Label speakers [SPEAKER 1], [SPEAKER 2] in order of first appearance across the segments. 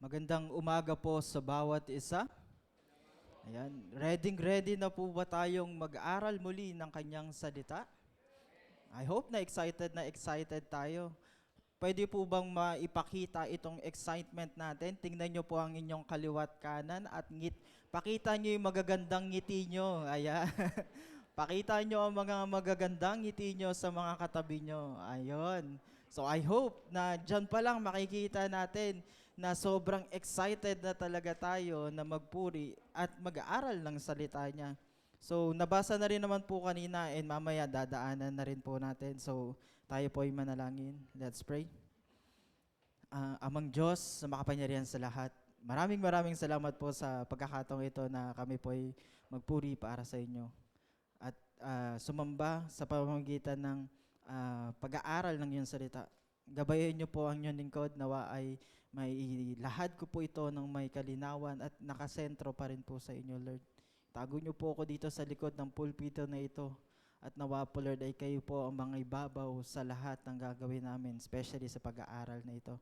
[SPEAKER 1] Magandang umaga po sa bawat isa. Ayan, ready na po ba tayong mag-aral muli ng kanyang salita? I hope na excited tayo. Pwede po bang maipakita itong excitement natin? Tingnan nyo po ang inyong kaliwat kanan at pakita nyo yung magagandang ngiti nyo. Ayan. Pakita nyo ang mga magagandang ngiti nyo sa mga katabi nyo. Ayun. So I hope na dyan pa lang makikita natin na sobrang excited na talaga tayo na magpuri at mag-aaral ng salita niya. So nabasa na rin naman po kanina and mamaya dadaanan na rin po natin. So tayo po ay manalangin. Let's pray. Amang Diyos, sa makapangyarihan sa lahat, maraming salamat po sa pagkakataong ito na kami po ay magpuri para sa inyo. At sumamba sa pamamagitan ng pag-aaral ng iyong salita. Gabayan niyo po ang inyong lingkod, nawa ay may lahad ko po ito ng may kalinawan at nakasentro pa rin po sa inyo, Lord. Tago niyo po ako dito sa likod ng pulpito na ito. At nawa po, Lord, ay kayo po ang mga ibabaw sa lahat ng gagawin namin, especially sa pag-aaral na ito.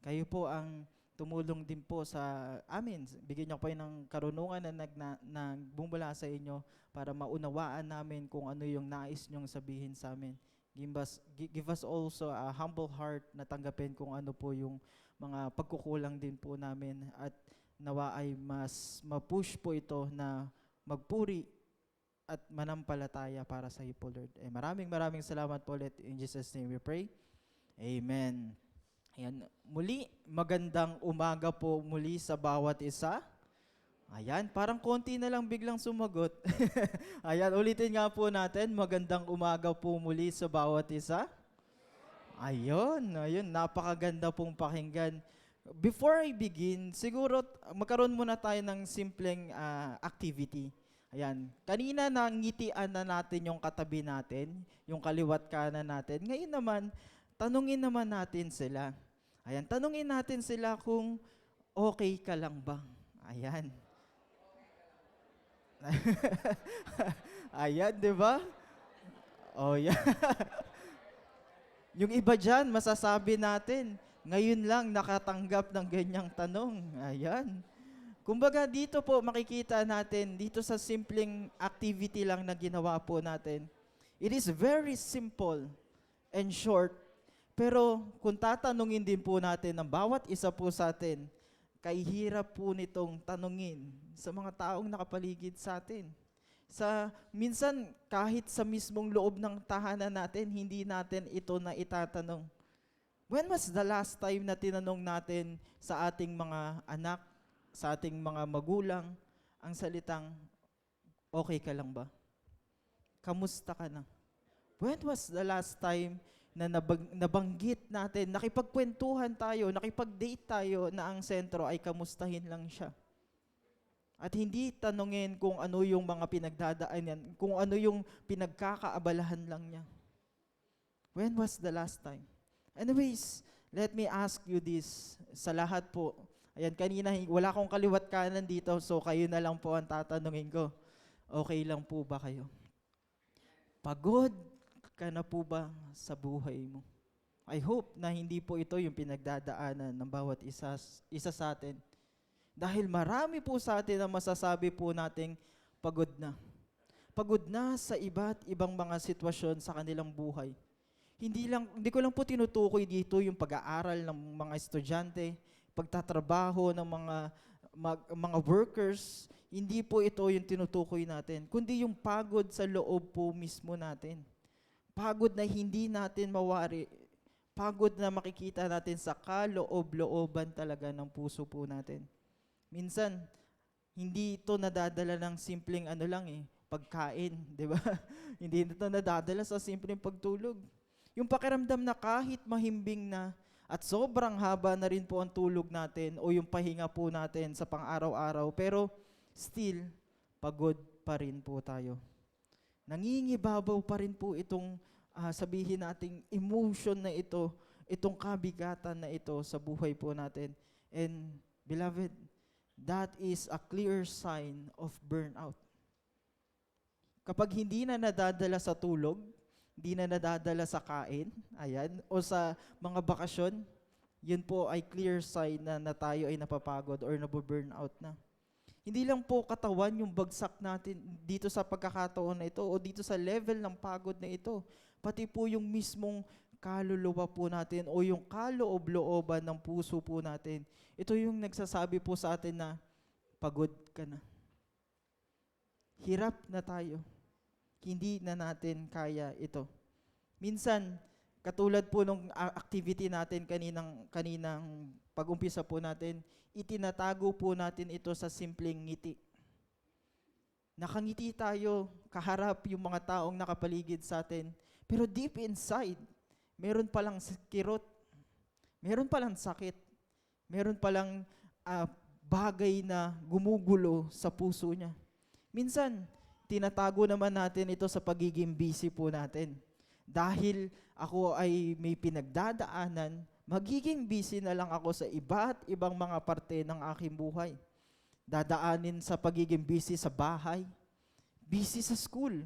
[SPEAKER 1] Kayo po ang tumulong din po sa amin. Bigyan niyo po ng karunungan na nagbumula sa inyo para maunawaan namin kung ano yung nais niyong sabihin sa amin. Give us also a humble heart na tanggapin kung ano po yung mga pagkukulang din po namin at nawa ay mas ma-push po ito na magpuri at manampalataya para sa iyo po, Lord. Maraming salamat po ulit. In Jesus' name we pray. Amen. Ayan. Muli, magandang umaga po muli sa bawat isa. Ayan, parang konti na lang biglang sumagot. Ayan, ulitin nga po natin. Magandang umaga po muli sa bawat isa. Ayun, napakaganda pong pakinggan. Before I begin, siguro magkaroon muna tayo ng simpleng activity. Ayan, kanina nangitian na natin yung katabi natin, yung kaliwat kanan natin. Ngayon naman, tanungin naman natin sila. Ayan, tanungin natin sila kung okay ka lang ba? Ayan. Ayan, di ba? Oh, yeah. Yung iba dyan, masasabi natin, ngayon lang nakatanggap ng ganyang tanong. Ayan. Kumbaga dito po makikita natin, dito sa simpleng activity lang na ginawa po natin, it is very simple and short. Pero kung tatanungin din po natin ng bawat isa po sa atin, kahihirap po nitong tanungin sa mga taong nakapaligid sa atin. Minsan, kahit sa mismong loob ng tahanan natin, hindi natin ito na itatanong. When was the last time na tinanong natin sa ating mga anak, sa ating mga magulang, ang salitang, okay ka lang ba? Kamusta ka na? When was the last time na nabanggit natin, nakipagkwentuhan tayo, nakipag-date tayo na ang sentro ay kamustahin lang siya? At hindi tanungin kung ano yung mga pinagdadaanan, kung ano yung pinagkakaabalahan lang niya. When was the last time? Anyways, let me ask you this sa lahat po. Ayan, kanina wala akong kaliwat kanan dito, so kayo na lang po ang tatanungin ko. Okay lang po ba kayo? Pagod ka na po ba sa buhay mo? I hope na hindi po ito yung pinagdadaanan ng bawat isa sa atin. Dahil marami po sa atin ang masasabi po nating pagod na. Pagod na sa iba't ibang mga sitwasyon sa kanilang buhay. Hindi ko lang po tinutukoy dito yung pag-aaral ng mga estudyante, pagtatrabaho ng mga workers. Hindi po ito yung tinutukoy natin, kundi yung pagod sa loob po mismo natin. Pagod na hindi natin mawari. Pagod na makikita natin sa kaloob-looban talaga ng puso po natin. Minsan, hindi ito nadadala ng simpleng pagkain, di ba? Hindi ito nadadala sa simpleng pagtulog. Yung pakiramdam na kahit mahimbing na at sobrang haba na rin po ang tulog natin o yung pahinga po natin sa pang-araw-araw, pero still, pagod pa rin po tayo. Nangingibabaw pa rin po itong sabihin nating emotion na ito, itong kabigatan na ito sa buhay po natin. And beloved, that is a clear sign of burnout. Kapag hindi na nadadala sa tulog, hindi na nadadala sa kain, ayan, o sa mga bakasyon, yun po ay clear sign na tayo ay napapagod or nabu-burnout na. Hindi lang po katawan yung bagsak natin dito sa pagkakataon na ito o dito sa level ng pagod na ito. Pati po yung mismong kaluluwa po natin o yung kaloob-looban ng puso po natin. Ito yung nagsasabi po sa atin na pagod ka na. Hirap na tayo. Hindi na natin kaya ito. Minsan, katulad po nung activity natin kaninang pag-umpisa po natin, itinatago po natin ito sa simpleng ngiti. Nakangiti tayo, kaharap yung mga taong nakapaligid sa atin, pero deep inside, meron palang kirot, meron palang sakit, meron palang bagay na gumugulo sa puso niya. Minsan, tinatago naman natin ito sa pagiging busy po natin. Dahil ako ay may pinagdadaanan, magiging busy na lang ako sa iba't ibang mga parte ng aking buhay. Dadaanin sa pagiging busy sa bahay, busy sa school.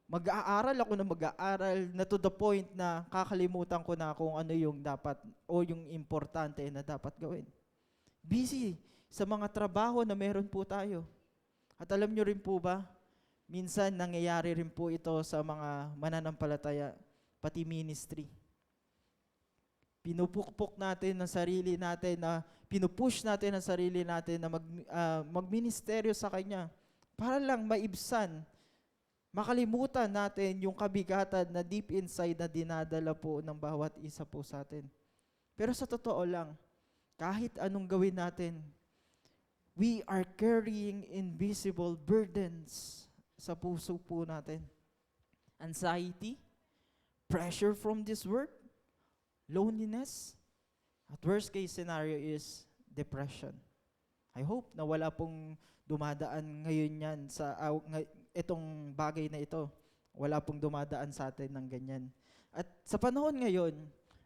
[SPEAKER 1] Mag-aaral ako na mag-aaral na to the point na kakalimutan ko na kung ano yung dapat o yung importante na dapat gawin. Busy sa mga trabaho na meron po tayo. At alam nyo rin po ba, minsan nangyayari rin po ito sa mga mananampalataya, pati ministry. Pinupukpok natin ng sarili natin na pinupush natin ang sarili natin na magministeryo sa Kanya para lang maibsan, makalimutan natin yung kabigatan na deep inside na dinadala po ng bawat isa po sa atin. Pero sa totoo lang, kahit anong gawin natin, we are carrying invisible burdens sa puso po natin. Anxiety, pressure from this world, loneliness, at worst case scenario is depression. I hope na wala pong dumadaan ngayon yan sa itong bagay na ito. Wala pong dumadaan sa atin ng ganyan. At sa panahon ngayon,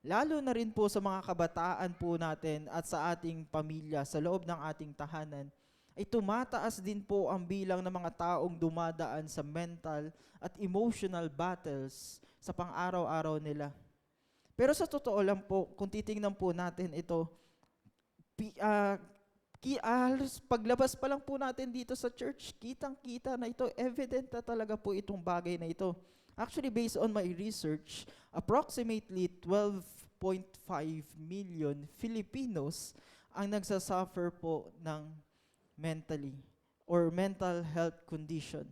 [SPEAKER 1] lalo na rin po sa mga kabataan po natin at sa ating pamilya, sa loob ng ating tahanan, ay tumataas din po ang bilang ng mga taong dumadaan sa mental at emotional battles sa pang-araw-araw nila. Pero sa totoo lang po, kung titingnan po natin ito, paglabas pa lang po natin dito sa church, kitang-kita na ito, evident na talaga po itong bagay na ito. Actually, based on my research, approximately 12.5 million Filipinos ang nagsasuffer po ng mentally or mental health condition.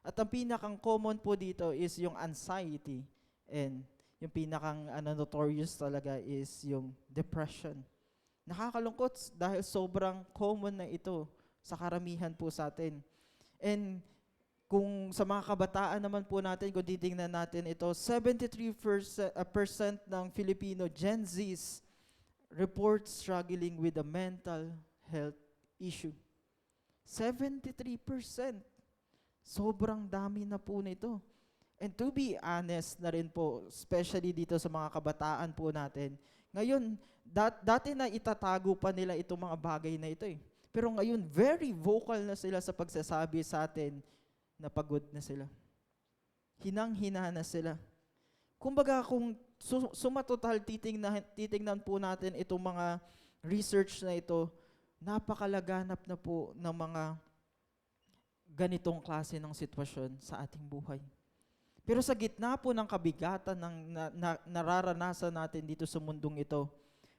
[SPEAKER 1] At ang pinakang common po dito is yung anxiety and yung pinakang notorious talaga is yung depression. Nakakalungkot dahil sobrang common na ito sa karamihan po sa atin. And kung sa mga kabataan naman po natin, kung titingnan natin ito, 73% ng Filipino Gen Zs report struggling with a mental health issue. 73%. Sobrang dami na po nito. And to be honest na rin po, especially dito sa mga kabataan po natin, ngayon, dati na itatago pa nila itong mga bagay na ito eh. Pero ngayon, very vocal na sila sa pagsasabi sa atin na pagod na sila. Hinang-hina na sila. Kumbaga kung sumatotal titingnan po natin itong mga research na ito, napakalaganap na po ng mga ganitong klase ng sitwasyon sa ating buhay. Pero sa gitna po ng kabigatan ng nararanasan natin dito sa mundong ito,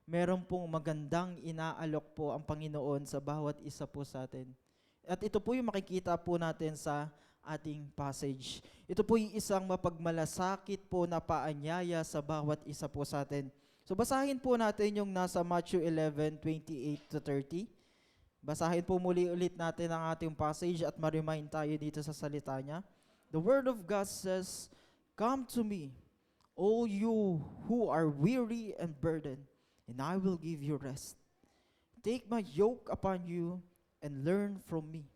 [SPEAKER 1] meron pong magandang inaalok po ang Panginoon sa bawat isa po sa atin. At ito po yung makikita po natin sa ating passage. Ito po yung isang mapagmalasakit po na paanyaya sa bawat isa po sa atin. So basahin po natin yung nasa Matthew 11:28-30. Basahin po muli ulit natin ang ating passage at ma-remind tayo dito sa salita niya. The Word of God says, "Come to me, all you who are weary and burdened, and I will give you rest. Take my yoke upon you and learn from me,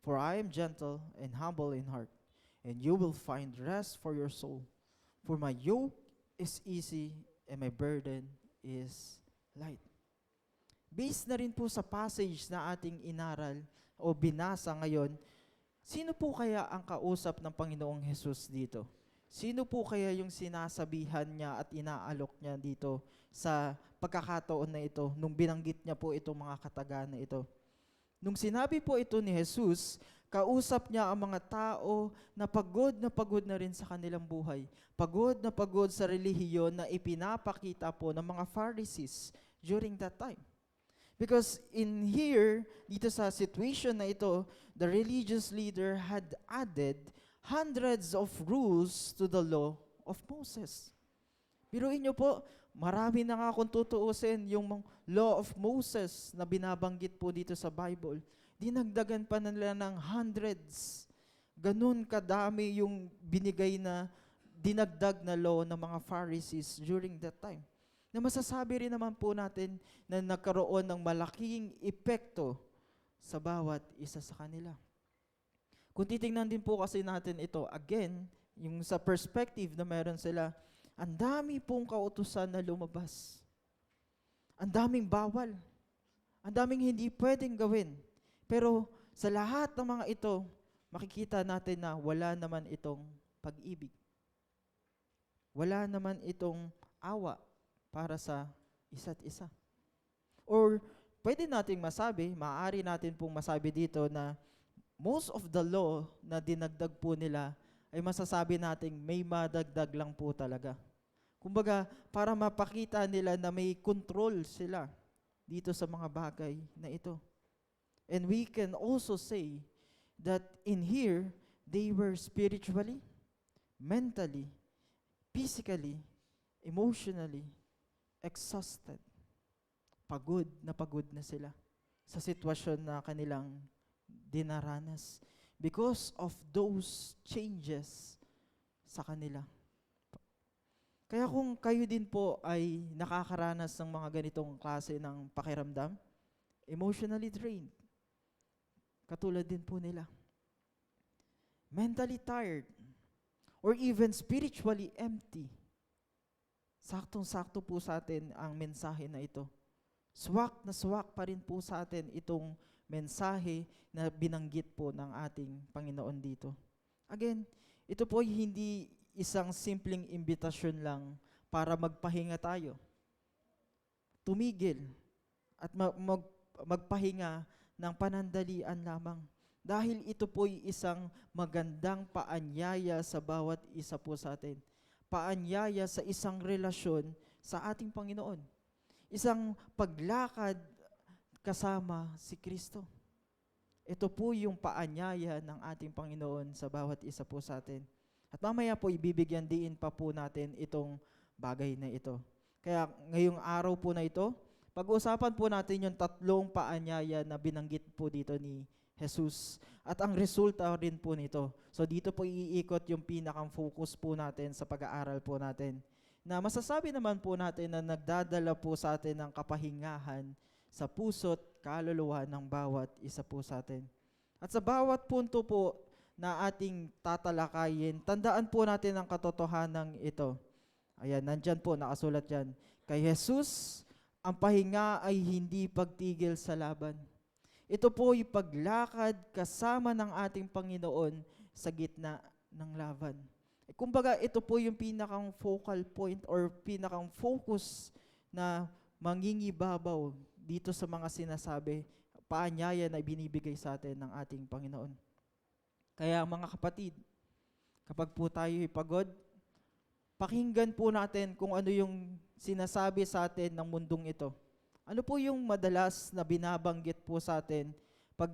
[SPEAKER 1] for I am gentle and humble in heart, and you will find rest for your soul. For my yoke is easy and my burden is light." Based na rin po sa passage na ating inaral o binasa ngayon, sino po kaya ang kausap ng Panginoong Hesus dito? Sino po kaya yung sinasabihan niya at inaalok niya dito sa pagkakataon na ito, nung binanggit niya po itong mga kataga na ito? Nung sinabi po ito ni Jesus, kausap niya ang mga tao na pagod na rin sa kanilang buhay. Pagod na pagod sa relihiyon na ipinapakita po ng mga Pharisees during that time. Because in here, dito sa situation na ito, the religious leader had added hundreds of rules to the law of Moses. Biruin niyo po, marami na nga kung tutuusin yung law of Moses na binabanggit po dito sa Bible. Dinagdagan pa nila ng hundreds. Ganun kadami yung binigay na dinagdag na law ng mga Pharisees during that time. Na masasabi rin naman po natin na nagkaroon ng malaking epekto sa bawat isa sa kanila. Kung titingnan din po kasi natin ito, again, yung sa perspective na meron sila, ang dami pong kautusan na lumabas. Ang daming bawal. Ang daming hindi pwedeng gawin. Pero sa lahat ng mga ito, makikita natin na wala naman itong pag-ibig. Wala naman itong awa para sa isa't isa. Or pwede nating masabi, maaari natin pong masabi dito na most of the law na dinagdag po nila ay masasabi nating may madagdag lang po talaga. Kumbaga, para mapakita nila na may control sila dito sa mga bagay na ito. And we can also say that in here, they were spiritually, mentally, physically, emotionally, exhausted. Pagod na sila sa sitwasyon na kanilang dinaranas because of those changes sa kanila. Kaya kung kayo din po ay nakakaranas ng mga ganitong klase ng pakiramdam, emotionally drained, katulad din po nila, mentally tired, or even spiritually empty, saktong-sakto po sa atin ang mensahe na ito. Swak na swak pa rin po sa atin itong mensahe na binanggit po ng ating Panginoon dito. Again, ito po hindi isang simpleng imbitasyon lang para magpahinga tayo. Tumigil at magpahinga ng panandalian lamang. Dahil ito po'y isang magandang paanyaya sa bawat isa po sa atin. Paanyaya sa isang relasyon sa ating Panginoon. Isang paglakad kasama si Kristo. Ito po yung paanyaya ng ating Panginoon sa bawat isa po sa atin. At mamaya po ibibigyan din pa po natin itong bagay na ito. Kaya ngayong araw po na ito, pag-uusapan po natin yung tatlong paanyaya na binanggit po dito ni Jesus at ang resulta rin po nito. So dito po iikot yung pinakang focus po natin sa pag-aaral po natin. Na masasabi naman po natin na nagdadala po sa atin ng kapahingahan sa puso't kaluluwa ng bawat isa po sa atin. At sa bawat punto po na ating tatalakayin, tandaan po natin ang katotohanan ito. Ayan, nandyan po, nakasulat yan. Kay Jesus, ang pahinga ay hindi pagtigil sa laban. Ito po yung paglakad kasama ng ating Panginoon sa gitna ng laban. Kumbaga, ito po yung pinakang focal point or pinakang focus na mangingibabaw dito sa mga sinasabi, paanyaya na binibigay sa atin ng ating Panginoon. Kaya mga kapatid, kapag po tayo pagod, pakinggan po natin kung ano yung sinasabi sa atin ng mundong ito. Ano po yung madalas na binabanggit po sa atin pag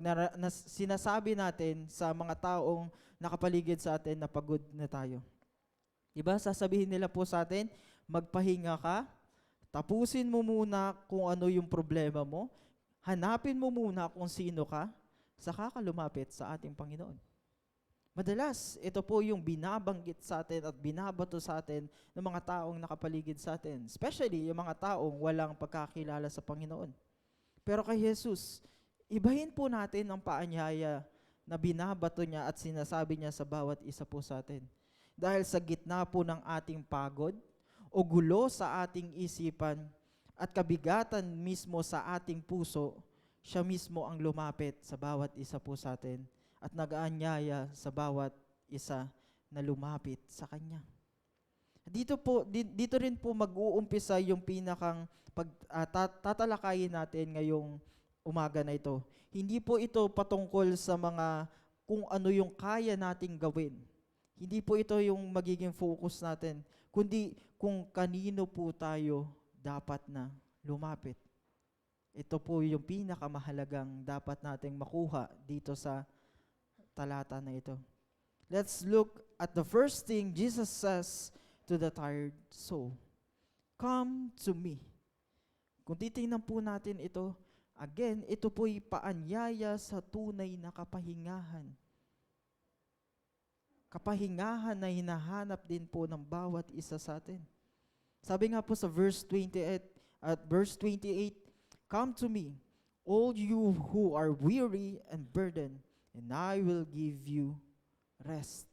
[SPEAKER 1] sinasabi natin sa mga taong nakapaligid sa atin na pagod na tayo? Diba? Sasabihin nila po sa atin, magpahinga ka, tapusin mo muna kung ano yung problema mo, hanapin mo muna kung sino ka, saka ka lumapit sa ating Panginoon. Madalas, ito po yung binabanggit sa atin at binabato sa atin ng mga taong nakapaligid sa atin. Especially yung mga taong walang pagkakilala sa Panginoon. Pero kay Jesus, ibahin po natin ang paanyaya na binabato niya at sinasabi niya sa bawat isa po sa atin. Dahil sa gitna po ng ating pagod o gulo sa ating isipan at kabigatan mismo sa ating puso, siya mismo ang lumapit sa bawat isa po sa atin at nag-aanyaya sa bawat isa na lumapit sa Kanya. Dito rin po mag-uumpisa yung pinakang tatalakayin natin ngayong umaga na ito. Hindi po ito patungkol sa mga kung ano yung kaya nating gawin. Hindi po ito yung magiging focus natin, kundi kung kanino po tayo dapat na lumapit. Ito po yung pinakamahalagang dapat nating makuha dito sa talata na ito. Let's look at the first thing Jesus says to the tired soul. Come to me. Kung titingnan po natin ito, again, ito po'y paanyaya sa tunay na kapahingahan. Kapahingahan na hinahanap din po ng bawat isa sa atin. Sabi nga po sa verse 28, come to me, all you who are weary and burdened, and I will give you rest.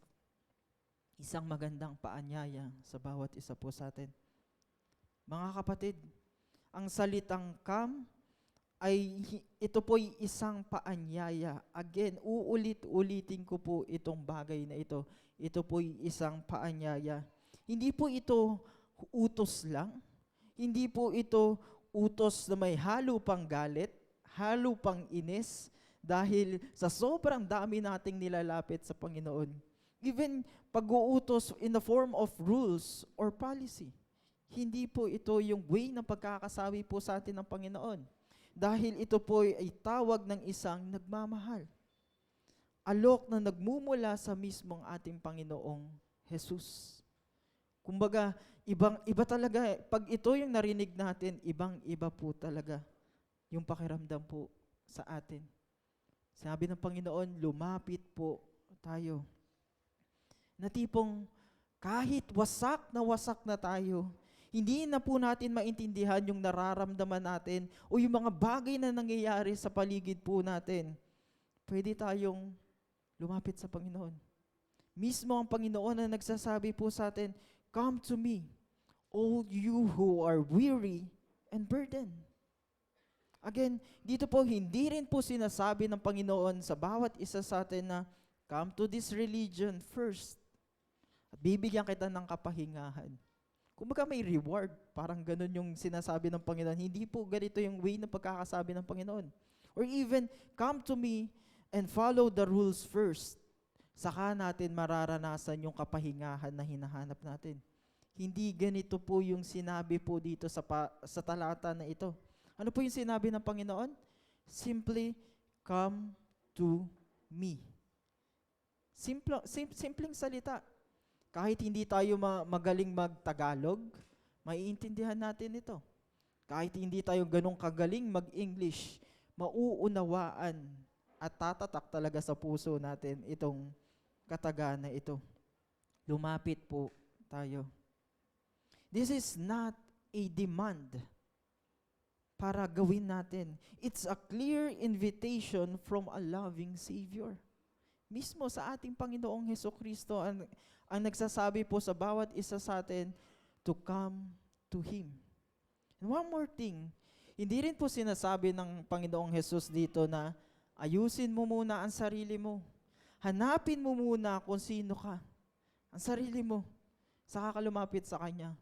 [SPEAKER 1] Isang magandang paanyaya sa bawat isa po sa atin. Mga kapatid, ang salitang come ito po'y isang paanyaya. Again, uulit-ulitin ko po itong bagay na ito. Ito po'y isang paanyaya. Hindi po ito utos lang. Hindi po ito utos na may halo pang galit, halo pang inis, dahil sa sobrang dami nating nilalapit sa Panginoon. Even pag-uutos in the form of rules or policy. Hindi po ito yung way ng pagkakasabi po sa atin ng Panginoon. Dahil ito po ay tawag ng isang nagmamahal. Alok na nagmumula sa mismong ating Panginoong Jesus. Kumbaga, iba talaga. Pag ito yung narinig natin, ibang-iba po talaga yung pakiramdam po sa atin. Sabi ng Panginoon, lumapit po tayo. Na tipong kahit wasak na tayo, hindi na po natin maintindihan yung nararamdaman natin o yung mga bagay na nangyayari sa paligid po natin. Pwede tayong lumapit sa Panginoon. Mismo ang Panginoon na nagsasabi po sa atin, come to me, all you who are weary and burdened. Again, dito po hindi rin po sinasabi ng Panginoon sa bawat isa sa atin na come to this religion first. At bibigyan kita ng kapahingahan. Kumbaga may reward, parang ganun yung sinasabi ng Panginoon. Hindi po ganito yung way na pagkakasabi ng Panginoon. Or even, come to me and follow the rules first. Saka natin mararanasan yung kapahingahan na hinahanap natin. Hindi ganito po yung sinabi po dito sa talata na ito. Ano po yung sinabi ng Panginoon? Simply, come to me. Simpleng salita. Kahit hindi tayo magaling mag-Tagalog, maiintindihan natin ito. Kahit hindi tayo ganong kagaling mag-English, mauunawaan at tatatak talaga sa puso natin itong kataga na ito. Lumapit po tayo. This is not a demand para gawin natin. It's a clear invitation from a loving Savior. Mismo sa ating Panginoong Hesukristo ang nagsasabi po sa bawat isa sa atin to come to Him. And one more thing, hindi rin po sinasabi ng Panginoong Jesus dito na ayusin mo muna ang sarili mo. Hanapin mo muna kung sino ka. Ang sarili mo. Saka ka lumapit sa Kanya.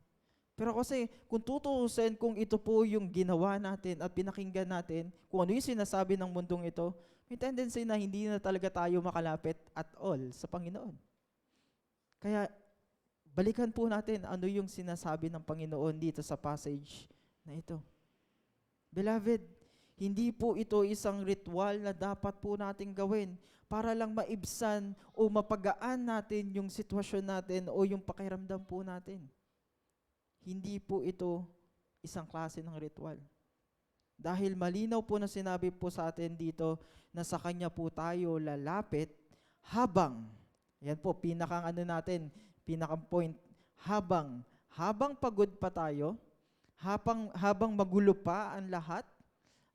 [SPEAKER 1] Pero kasi kung tutuusin kung ito po yung ginawa natin at pinakinggan natin, kung ano yung sinasabi ng mundong ito, may tendency na hindi na talaga tayo makalapit at all sa Panginoon. Kaya balikan po natin ano yung sinasabi ng Panginoon dito sa passage na ito. Beloved, hindi po ito isang ritual na dapat po nating gawin para lang maibsan o mapagaan natin yung sitwasyon natin o yung pakiramdam po natin. Hindi po ito isang klase ng ritual. Dahil malinaw po na sinabi po sa atin dito na sa Kanya po tayo lalapit habang, yan po, pinakang point, habang pagod pa tayo, habang magulo pa ang lahat,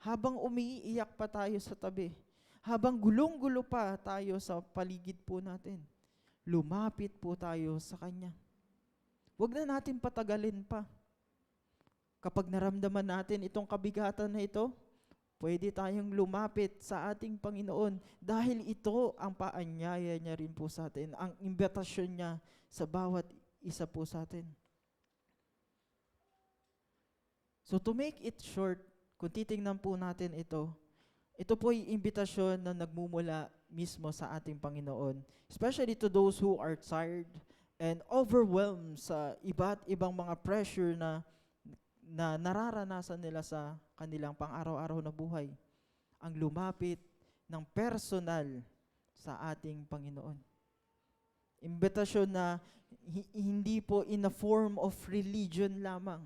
[SPEAKER 1] habang umiiyak pa tayo sa tabi, habang gulong-gulo pa tayo sa paligid po natin, lumapit po tayo sa Kanya. Huwag na natin patagalin pa. Kapag naramdaman natin itong kabigatan na ito, Pwede tayong lumapit sa ating Panginoon dahil ito ang paanyaya niya rin po sa atin, ang imbitasyon niya sa bawat isa po sa atin. So to make it short, kung titingnan po natin ito po ay imbitasyon na nagmumula mismo sa ating Panginoon, especially to those who are tired and overwhelmed sa iba't ibang mga pressure na nararanasan nila sa kanilang pang-araw-araw na buhay. Ang lumapit ng personal sa ating Panginoon. Imbitasyon na hindi po in a form of religion lamang.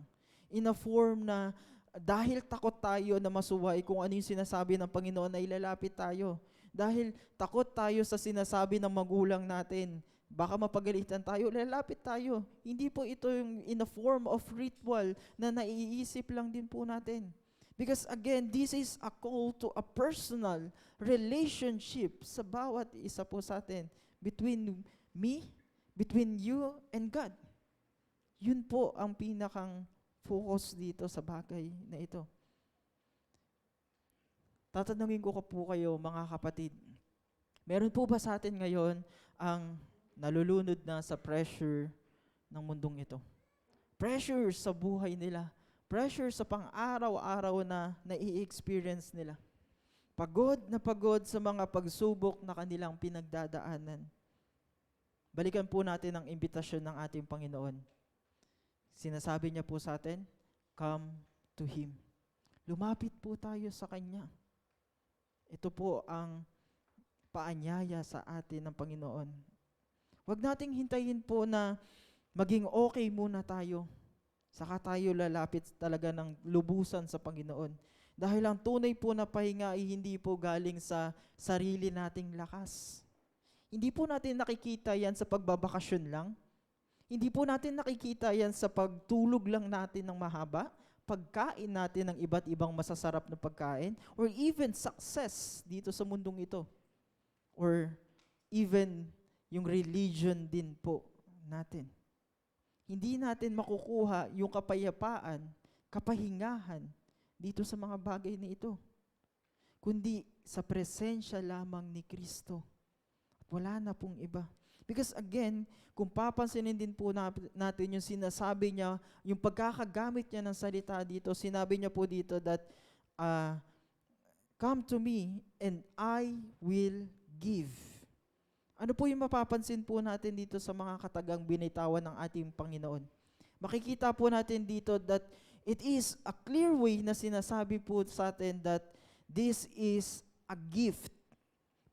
[SPEAKER 1] In a form na dahil takot tayo na masuway kung ano yung sinasabi ng Panginoon ay lalapit tayo. Dahil takot tayo sa sinasabi ng magulang natin, baka mapagalitan tayo, lalapit tayo. Hindi po ito yung in a form of ritual na naiisip lang din po natin. Because again, this is a call to a personal relationship sa bawat isa po sa atin. Between me, between you and God. Yun po ang pinakang focus dito sa bagay na ito. Tatanungin ko po kayo mga kapatid, meron po ba sa atin ngayon ang nalulunod na sa pressure ng mundong ito? Pressure sa buhay nila. Pressure sa pang-araw-araw na nai-experience nila. Pagod na pagod sa mga pagsubok na kanilang pinagdadaanan. Balikan po natin ang imbitasyon ng ating Panginoon. Sinasabi niya po sa atin, come to Him. Lumapit po tayo sa Kanya. Ito po ang paanyaya sa atin ng Panginoon. Huwag nating hintayin po na maging okay muna tayo. Saka tayo lalapit talaga ng lubusan sa Panginoon. Dahil ang tunay po na pahinga ay hindi po galing sa sarili nating lakas. Hindi po natin nakikita yan sa pagbabakasyon lang. Hindi po natin nakikita yan sa pagtulog lang natin ng mahaba, pagkain natin ng iba't ibang masasarap na pagkain, or even success dito sa mundong ito. Or even yung religion din po natin. Hindi natin makukuha yung kapayapaan, kapahingahan dito sa mga bagay na ito, kundi sa presensya lamang ni Kristo. Wala na pong iba. Because again, kung papansinin din po natin yung sinasabi niya, yung pagkakagamit niya ng salita dito, sinabi niya po dito that, come to me and I will give. Ano po yung mapapansin po natin dito sa mga katagang binitawan ng ating Panginoon? Makikita po natin dito that it is a clear way na sinasabi po sa atin that this is a gift,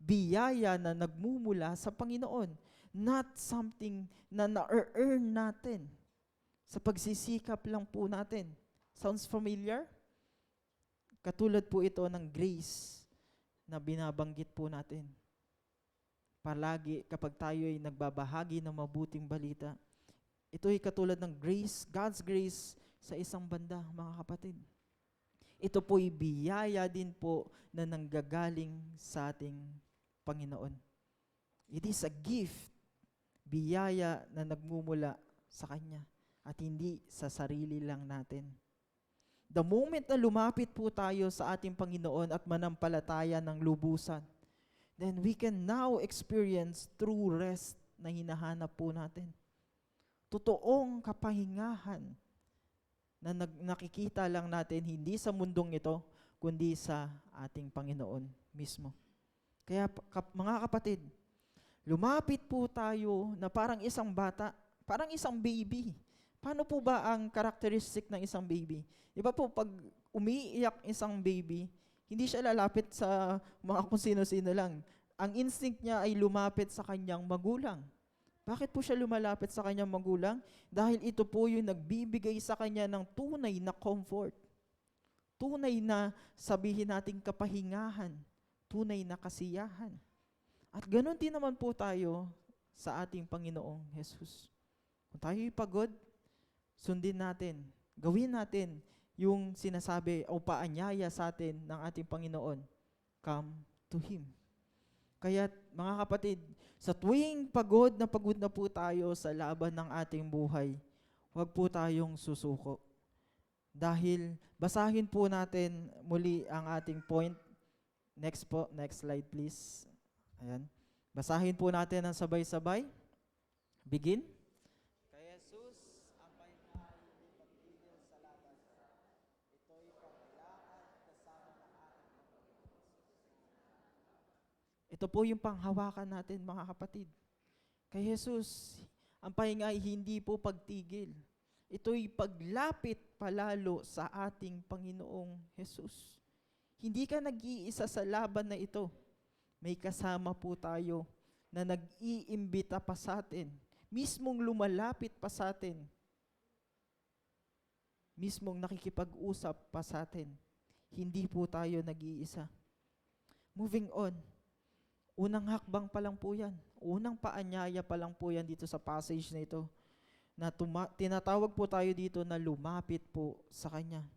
[SPEAKER 1] biyaya na nagmumula sa Panginoon, not something na na-earn natin sa pagsisikap lang po natin. Sounds familiar? Katulad po ito ng grace na binabanggit po natin. Palagi kapag tayo ay nagbabahagi ng mabuting balita, ito ay katulad ng grace, God's grace sa isang banda, mga kapatid. Ito po ay biyaya din po na nanggagaling sa ating Panginoon. It is a gift, biyaya na nagmumula sa Kanya at hindi sa sarili lang natin. The moment na lumapit po tayo sa ating Panginoon at manampalataya ng lubusan, then we can now experience true rest na hinahanap po natin. Totoong kapahingahan na nakikita lang natin hindi sa mundong ito, kundi sa ating Panginoon mismo. Kaya mga kapatid, lumapit po tayo na parang isang bata, parang isang baby. Paano po ba ang characteristic ng isang baby? Diba po, pag umiiyak isang baby, hindi siya lalapit sa mga kung sino-sino lang. Ang instinct niya ay lumapit sa kanyang magulang. Bakit po siya lumalapit sa kanyang magulang? Dahil ito po yung nagbibigay sa kanya ng tunay na comfort. Tunay na sabihin nating kapahingahan. Tunay na kasiyahan. At ganoon din naman po tayo sa ating Panginoong Jesus. Kung tayo'y pagod, sundin natin, gawin natin yung sinasabi o paanyaya sa atin ng ating Panginoon. Come to Him. Kaya mga kapatid, sa tuwing pagod na po tayo sa laban ng ating buhay, huwag po tayong susuko. Dahil basahin po natin muli ang ating point. Next po, next slide please. Ayan. Basahin po natin ang sabay-sabay. Begin. Kay Jesus, ang pahinga ay hindi pagtigil sa laban. Ito'y paglakan kasama ng ating Panginoon. Ito po yung panghawakan natin mga kapatid. Kay Jesus, ang pahinga ay hindi po pagtigil. Ito'y paglapit palalo sa ating Panginoong Jesus. Hindi ka nag-iisa sa laban na ito. May kasama po tayo na nag-iimbita pa sa atin. Mismong lumalapit pa sa atin. Mismong nakikipag-usap pa sa atin. Hindi po tayo nag-iisa. Moving on. Unang hakbang pa lang po yan. Unang paanyaya pa lang po yan dito sa passage na ito. Na tinatawag po tayo dito na lumapit po sa Kanya.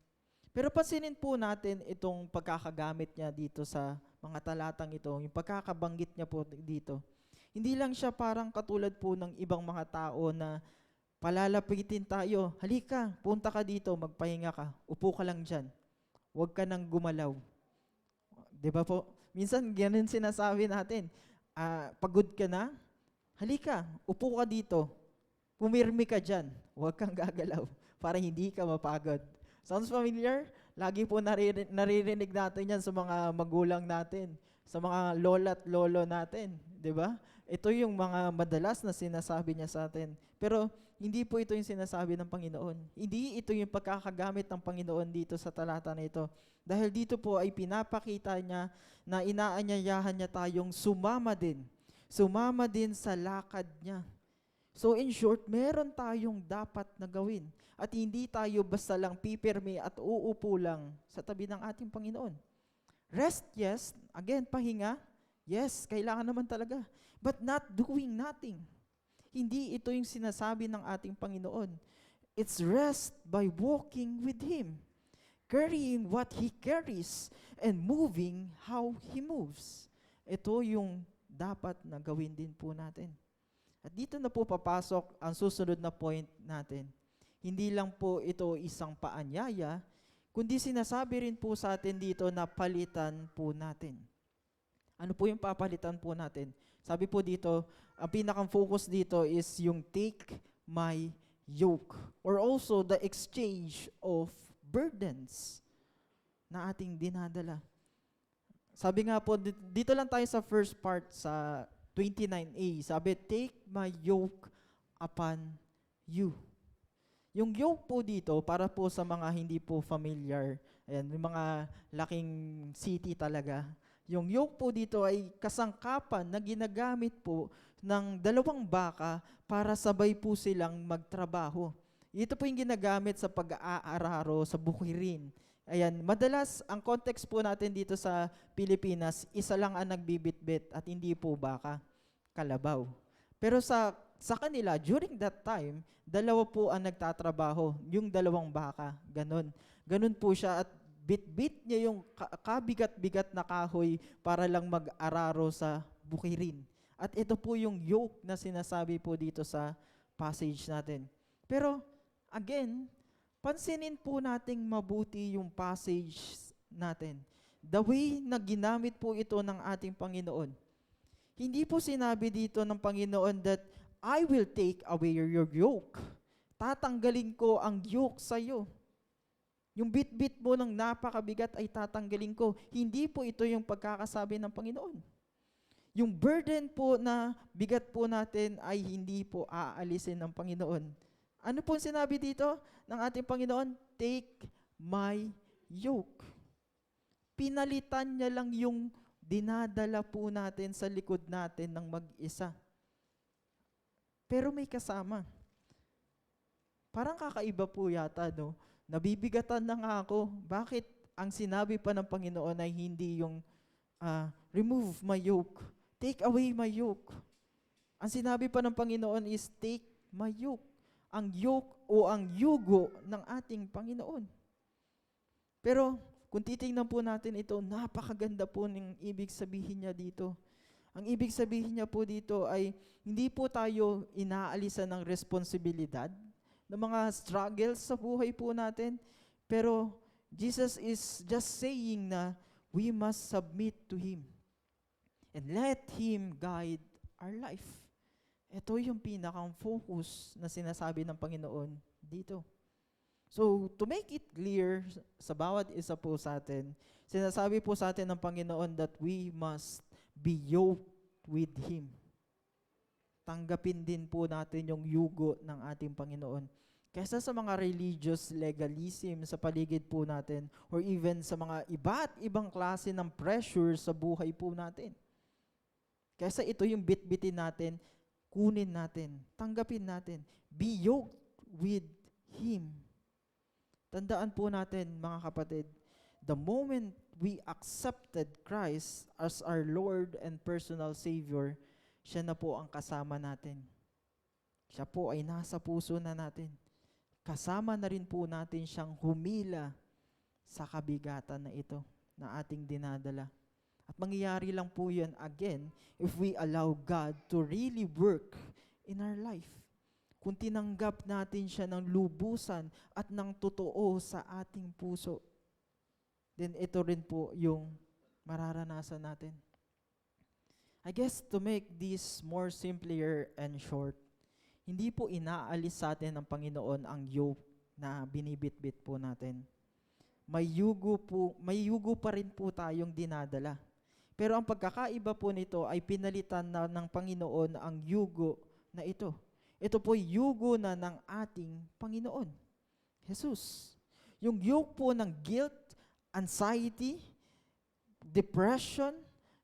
[SPEAKER 1] Pero pansinin po natin itong pagkakagamit niya dito sa mga talatang ito, yung pagkakabanggit niya po dito. Hindi lang siya parang katulad po ng ibang mga tao na palalapitin tayo. Halika, punta ka dito, magpahinga ka, upo ka lang dyan. Huwag ka nang gumalaw. Di ba po? Minsan ganun sinasabi natin, pagod ka na, halika, upo ka dito. Pumirmi ka dyan, huwag kang gagalaw para hindi ka mapagod. Sounds familiar? Lagi po naririnig natin yan sa mga magulang natin, sa mga lola at lolo natin, di ba? Ito yung mga madalas na sinasabi niya sa atin. Pero hindi po ito yung sinasabi ng Panginoon. Hindi ito yung pagkakagamit ng Panginoon dito sa talata na ito. Dahil dito po ay pinapakita niya na inaanyayahan niya tayong sumama din. Sumama din sa lakad niya. So in short, meron tayong dapat na gawin. At hindi tayo basta lang pipirmi at uupo lang sa tabi ng ating Panginoon. Rest, yes. Again, pahinga. Yes, kailangan naman talaga. But not doing nothing. Hindi ito yung sinasabi ng ating Panginoon. It's rest by walking with Him, carrying what He carries, and moving how He moves. Ito yung dapat na gawin din po natin. At dito na po papasok ang susunod na point natin. Hindi lang po ito isang paanyaya, kundi sinasabi rin po sa atin dito na palitan po natin. Ano po yung papalitan po natin? Sabi po dito, ang pinakang focus dito is yung take my yoke, or also the exchange of burdens na ating dinadala. Sabi nga po, dito lang tayo sa first part sa 29a. Sabi, take my yoke upon you. Yung yoke po dito, para po sa mga hindi po familiar, ayan, yung mga laking city talaga, yung yoke po dito ay kasangkapan na ginagamit po ng dalawang baka para sabay po silang magtrabaho. Ito po yung ginagamit sa pag-aararo, sa bukirin. Ayan, madalas ang context po natin dito sa Pilipinas, isa lang ang nagbibitbit at hindi po baka, kalabaw. Pero sa kanila, during that time, dalawa po ang nagtatrabaho, yung dalawang baka, ganun. Ganun po siya at bit-bit niya yung kabigat-bigat na kahoy para lang mag-araro sa bukirin. At ito po yung yoke na sinasabi po dito sa passage natin. Pero, again, pansinin po nating mabuti yung passage natin. The way na ginamit po ito ng ating Panginoon. Hindi po sinabi dito ng Panginoon that, I will take away your yoke. Tatanggalin ko ang yoke sa iyo. Yung bit-bit mo ng napakabigat ay tatanggalin ko. Hindi po ito yung pagkakasabi ng Panginoon. Yung burden po na bigat po natin ay hindi po aalisin ng Panginoon. Ano po sinabi dito ng ating Panginoon? Take my yoke. Pinalitan niya lang yung dinadala po natin sa likod natin ng mag-isa. Pero may kasama. Parang kakaiba po yata, no? Nabibigatan na nga ako. Bakit ang sinabi pa ng Panginoon ay hindi yung remove my yoke, take away my yoke? Ang sinabi pa ng Panginoon is take my yoke. Ang yoke o ang yugo ng ating Panginoon. Pero kung titingnan po natin ito, napakaganda po ng ibig sabihin niya dito. Ang ibig sabihin niya po dito ay hindi po tayo inaalisan ng responsibilidad, ng mga struggles sa buhay po natin, Pero Jesus is just saying na we must submit to Him and let Him guide our life. Ito yung pinakang focus na sinasabi ng Panginoon dito. So, to make it clear sa bawat isa po sa atin, sinasabi po sa atin ng Panginoon that we must be yoked with Him. Tanggapin din po natin yung yugo ng ating Panginoon. Kaysa sa mga religious legalism sa paligid po natin or even sa mga iba't ibang klase ng pressure sa buhay po natin. Kaysa ito yung bitbitin natin, kunin natin, tanggapin natin, be yoked with Him. Tandaan po natin mga kapatid, the moment we accepted Christ as our Lord and personal Savior, siya na po ang kasama natin. Siya po ay nasa puso na natin. Kasama na rin po natin siyang humila sa kabigatan na ito na ating dinadala. At mangyayari lang po yan again if we allow God to really work in our life. Kung tinanggap natin siya ng lubusan at ng totoo sa ating puso, then ito rin po yung mararanasan natin. I guess to make this more simpler and short, hindi po inaalis sa atin ng Panginoon ang yoke na binibitbit po natin. May yugo pa rin po tayong dinadala. Pero ang pagkakaiba po nito ay pinalitan na ng Panginoon ang yugo na ito. Ito po yugo na ng ating Panginoon, Jesus. Yung yoke po ng guilt, anxiety, depression,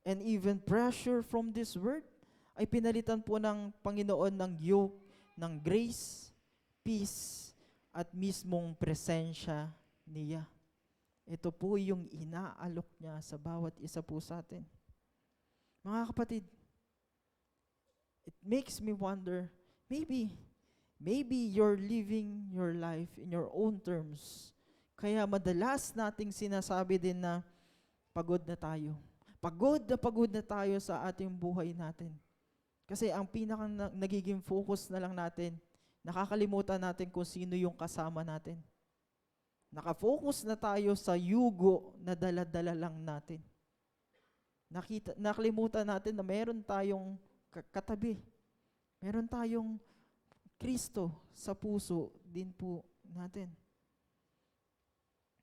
[SPEAKER 1] and even pressure from this world ay pinalitan po ng Panginoon ng yoke ng grace, peace, at mismong presensya niya. Ito po yung inaalok niya sa bawat isa po sa atin. Mga kapatid, it makes me wonder, maybe you're living your life in your own terms. Kaya madalas nating sinasabi din na pagod na tayo. Pagod na tayo sa ating buhay natin. Kasi ang pinakang nagiging focus na lang natin, nakakalimutan natin kung sino yung kasama natin. Nakafocus na tayo sa yugo na dala-dala lang natin. Nakalimutan natin na meron tayong katabi. Meron tayong Kristo sa puso din po natin.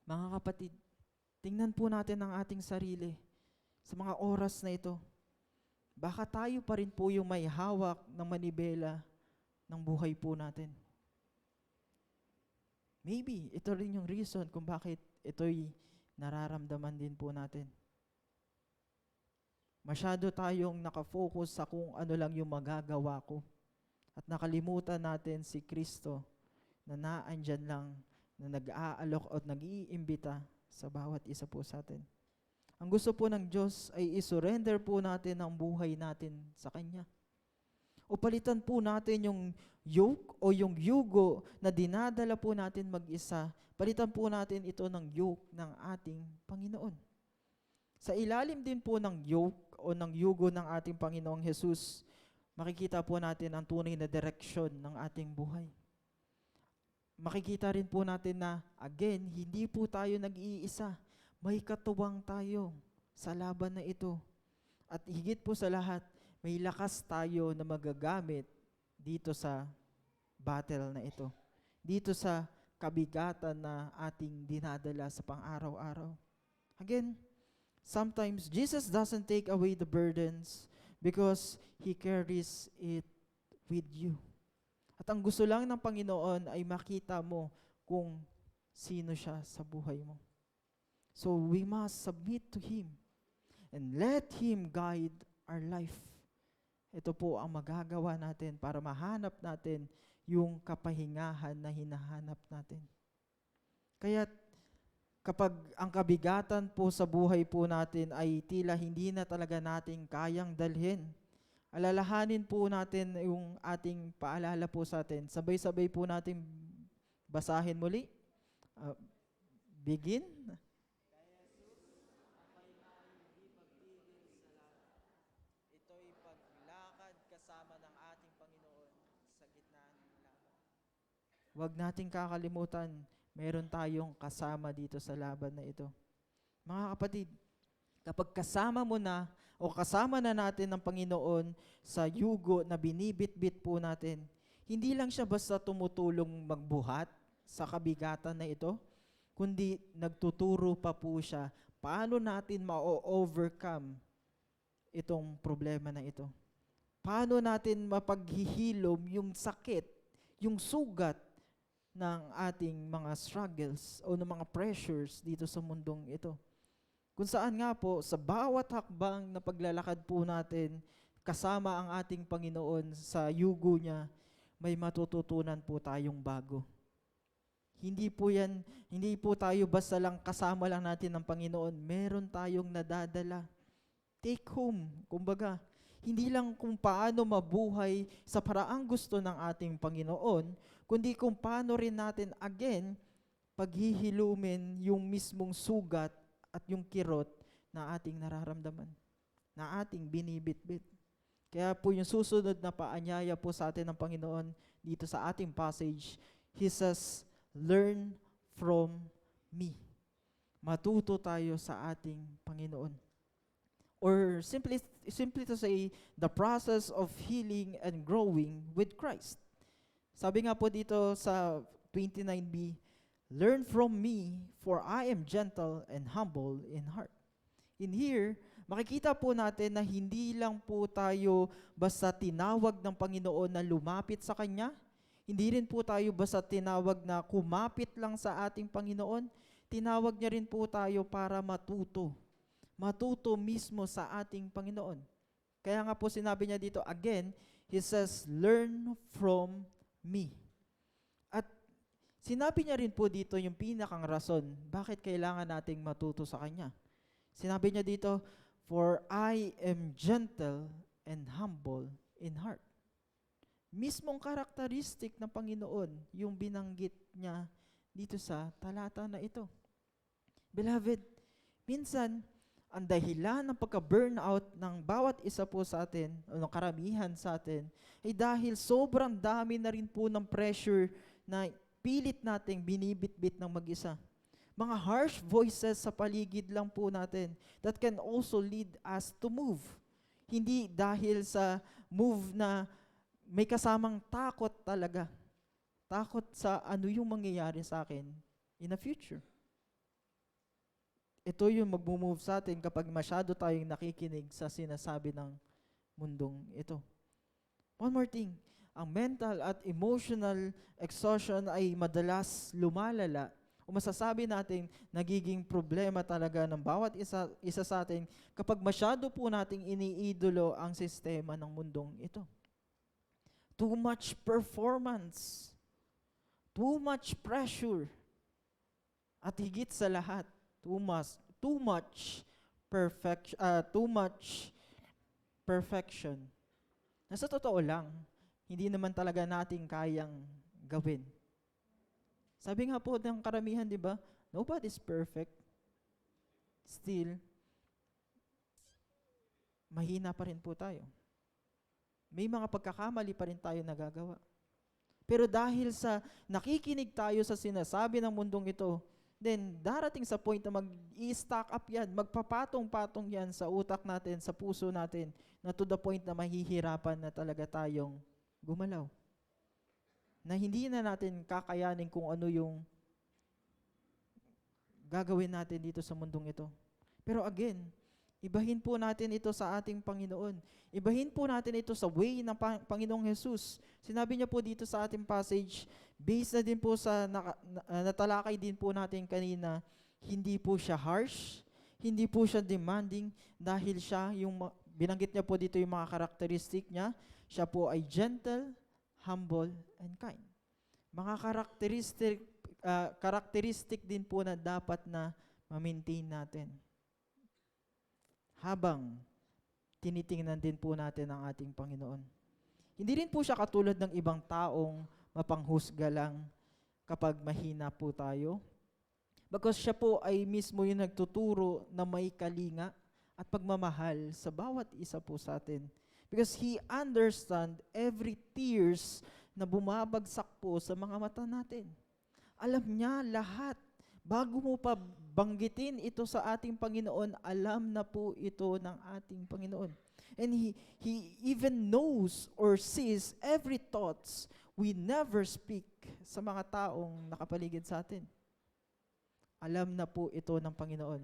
[SPEAKER 1] Mga kapatid, tingnan po natin ang ating sarili sa mga oras na ito. Baka tayo pa rin po yung may hawak ng manibela ng buhay po natin. Maybe, ito rin yung reason kung bakit ito'y nararamdaman din po natin. Masyado tayong nakafocus sa kung ano lang yung magagawa ko. At nakalimutan natin si Kristo na naandyan lang, na nag-aalok at nag-iimbita sa bawat isa po sa atin. Ang gusto po ng Diyos ay isurrender po natin ang buhay natin sa Kanya. O palitan po natin yung yoke o yung yugo na dinadala po natin mag-isa. Palitan po natin ito ng yoke ng ating Panginoon. Sa ilalim din po ng yoke o ng yugo ng ating Panginoong Jesus, makikita po natin ang tunay na direksyon ng ating buhay. Makikita rin po natin na, again, hindi po tayo nag-iisa. May katuwang tayo sa laban na ito. At higit po sa lahat, may lakas tayo na magagamit dito sa battle na ito. Dito sa kabigatan na ating dinadala sa pang-araw-araw. Again, sometimes Jesus doesn't take away the burdens because He carries it with you. At ang gusto lang ng Panginoon ay makita mo kung sino siya sa buhay mo. So we must submit to Him and let Him guide our life. Ito po ang magagawa natin para mahanap natin yung kapahingahan na hinahanap natin. Kaya kapag ang kabigatan po sa buhay po natin ay tila hindi na talaga natin kayang dalhin, alalahanin po natin yung ating paalala po sa atin. Sabay-sabay po natin basahin muli. Begin. Huwag nating kakalimutan, meron tayong kasama dito sa laban na ito. Mga kapatid, kapag kasama mo na o kasama na natin ng Panginoon sa yugo na binibit-bit po natin, hindi lang siya basta tumutulong magbuhat sa kabigatan na ito, kundi nagtuturo pa po siya paano natin ma-overcome itong problema na ito. Paano natin mapaghihilom yung sakit, yung sugat ng ating mga struggles o ng mga pressures dito sa mundong ito. Kung saan nga po, sa bawat hakbang na paglalakad po natin, kasama ang ating Panginoon sa yugo niya, may matututunan po tayong bago. Hindi po tayo basta lang kasama lang natin ng Panginoon. Meron tayong nadadala. Take home, kumbaga. Hindi lang kung paano mabuhay sa paraang gusto ng ating Panginoon, kundi kung paano rin natin again paghihilumin yung mismong sugat at yung kirot na ating nararamdaman, na ating binibitbit. Kaya po yung susunod na paanyaya po sa atin ng Panginoon dito sa ating passage, He says, learn from me. Matuto tayo sa ating Panginoon. Or simply to say, the process of healing and growing with Christ. Sabi nga po dito sa 29b, learn from me, for I am gentle and humble in heart. In here, makikita po natin na hindi lang po tayo basta tinawag ng Panginoon na lumapit sa Kanya. Hindi rin po tayo basta tinawag na kumapit lang sa ating Panginoon. Tinawag niya rin po tayo para matuto. Matuto mismo sa ating Panginoon. Kaya nga po sinabi niya dito again, He says, learn from me. At sinabi niya rin po dito yung pinakang rason, bakit kailangan nating matuto sa Kanya. Sinabi niya dito, for I am gentle and humble in heart. Mismong karakteristik ng Panginoon, yung binanggit niya dito sa talata na ito. Beloved, minsan, ang dahilan ng pagka-burnout ng bawat isa po sa atin, o ng karamihan sa atin, ay dahil sobrang dami na rin po ng pressure na pilit nating binibit-bit ng mag-isa. Mga harsh voices sa paligid lang po natin that can also lead us to move. Hindi dahil sa move na may kasamang takot talaga. Takot sa ano yung mangyayari sa akin in the future. Ito yung mag-move sa atin kapag masyado tayong nakikinig sa sinasabi ng mundong ito. One more thing, ang mental at emotional exhaustion ay madalas lumalala o masasabi natin nagiging problema talaga ng bawat isa sa atin kapag masyado po nating iniidolo ang sistema ng mundong ito. Too much performance, too much pressure, at higit sa lahat, too much perfection. Nasa totoo lang, hindi naman talaga natin kayang gawin. Sabi nga po ng karamihan, di ba? Nobody's perfect. Still, mahina pa rin po tayo. May mga pagkakamali pa rin tayo nagagawa. Pero dahil sa nakikinig tayo sa sinasabi ng mundong ito, then darating sa point na mag-i-stack up yan, magpapatong-patong yan sa utak natin, sa puso natin, na to the point na mahihirapan na talaga tayong gumalaw. Na hindi na natin kakayanin kung ano yung gagawin natin dito sa mundong ito. Pero again, ibahin po natin ito sa ating Panginoon. Ibahin po natin ito sa way ng Panginoong Jesus. Sinabi niya po dito sa ating passage, based na din po sa natalakay din po natin kanina, hindi po siya harsh, hindi po siya demanding, dahil siya, binanggit niya po dito yung mga karakteristik niya, siya po ay gentle, humble, and kind. Mga karakteristik din po na dapat na ma-maintain natin habang tinitingnan din po natin ang ating Panginoon. Hindi rin po siya katulad ng ibang taong mapanghusga lang kapag mahina po tayo. Because siya po ay mismo yung nagtuturo na may kalinga at pagmamahal sa bawat isa po sa atin. Because He understand every tears na bumabagsak po sa mga mata natin. Alam niya lahat. Bago mo pa banggitin ito sa ating Panginoon, alam na po ito ng ating Panginoon. And He even knows or sees every thoughts we never speak sa mga taong nakapaligid sa atin. Alam na po ito ng Panginoon.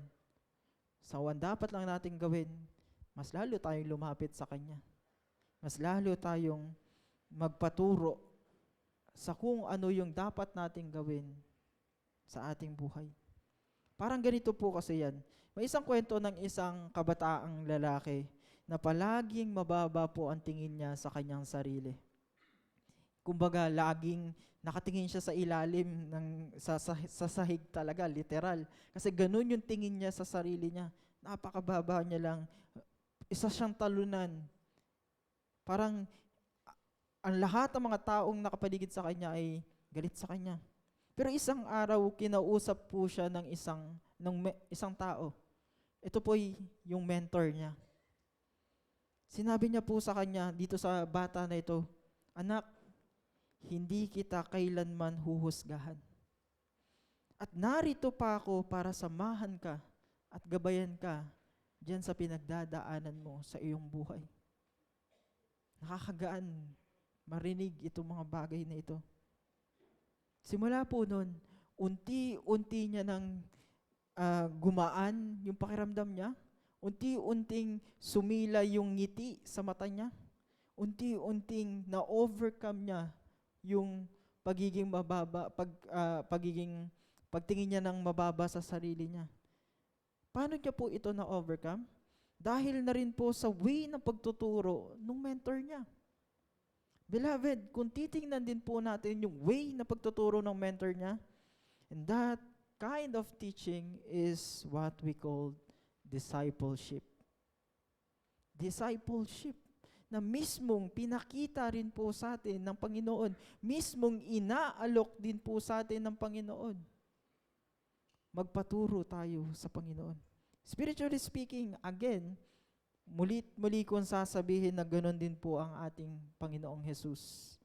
[SPEAKER 1] So, ang dapat lang natin gawin, mas lalo tayong lumapit sa Kanya. Mas lalo tayong magpaturo sa kung ano yung dapat nating gawin sa ating buhay. Parang ganito po kasi yan. May isang kwento ng isang kabataang lalaki na palaging mababa po ang tingin niya sa kanyang sarili. Kumbaga, laging nakatingin siya sa ilalim sa sahig talaga, literal. Kasi ganun yung tingin niya sa sarili niya. Napakababa niya lang. Isa siyang talunan. Parang ang lahat ng mga taong nakapaligid sa kanya ay galit sa kanya. Pero isang araw, kinausap po siya ng isang tao. Ito po yung mentor niya. Sinabi niya po sa kanya, dito sa bata na ito, "Anak, hindi kita kailanman huhusgahan. At narito pa ako para samahan ka at gabayan ka diyan sa pinagdadaanan mo sa iyong buhay." Nakakagaan marinig itong mga bagay na ito. Simula po nun, unti-unti niya nang gumaan yung pakiramdam niya. Unti-unting sumila yung ngiti sa mata niya. Unti-unting na-overcome niya yung pagiging mababa, pagtingin niya ng mababa sa sarili niya. Paano niya po ito na-overcome? Dahil na rin po sa way ng pagtuturo ng mentor niya. Beloved, kung titingnan din po natin yung way na pagtuturo ng mentor niya, and that kind of teaching is what we call discipleship. Discipleship na mismong pinakita rin po sa atin ng Panginoon, mismong inaalok din po sa atin ng Panginoon. Magpaturo tayo sa Panginoon. Spiritually speaking, again, muli kong sasabihin na ganoon din po ang ating Panginoong Jesus.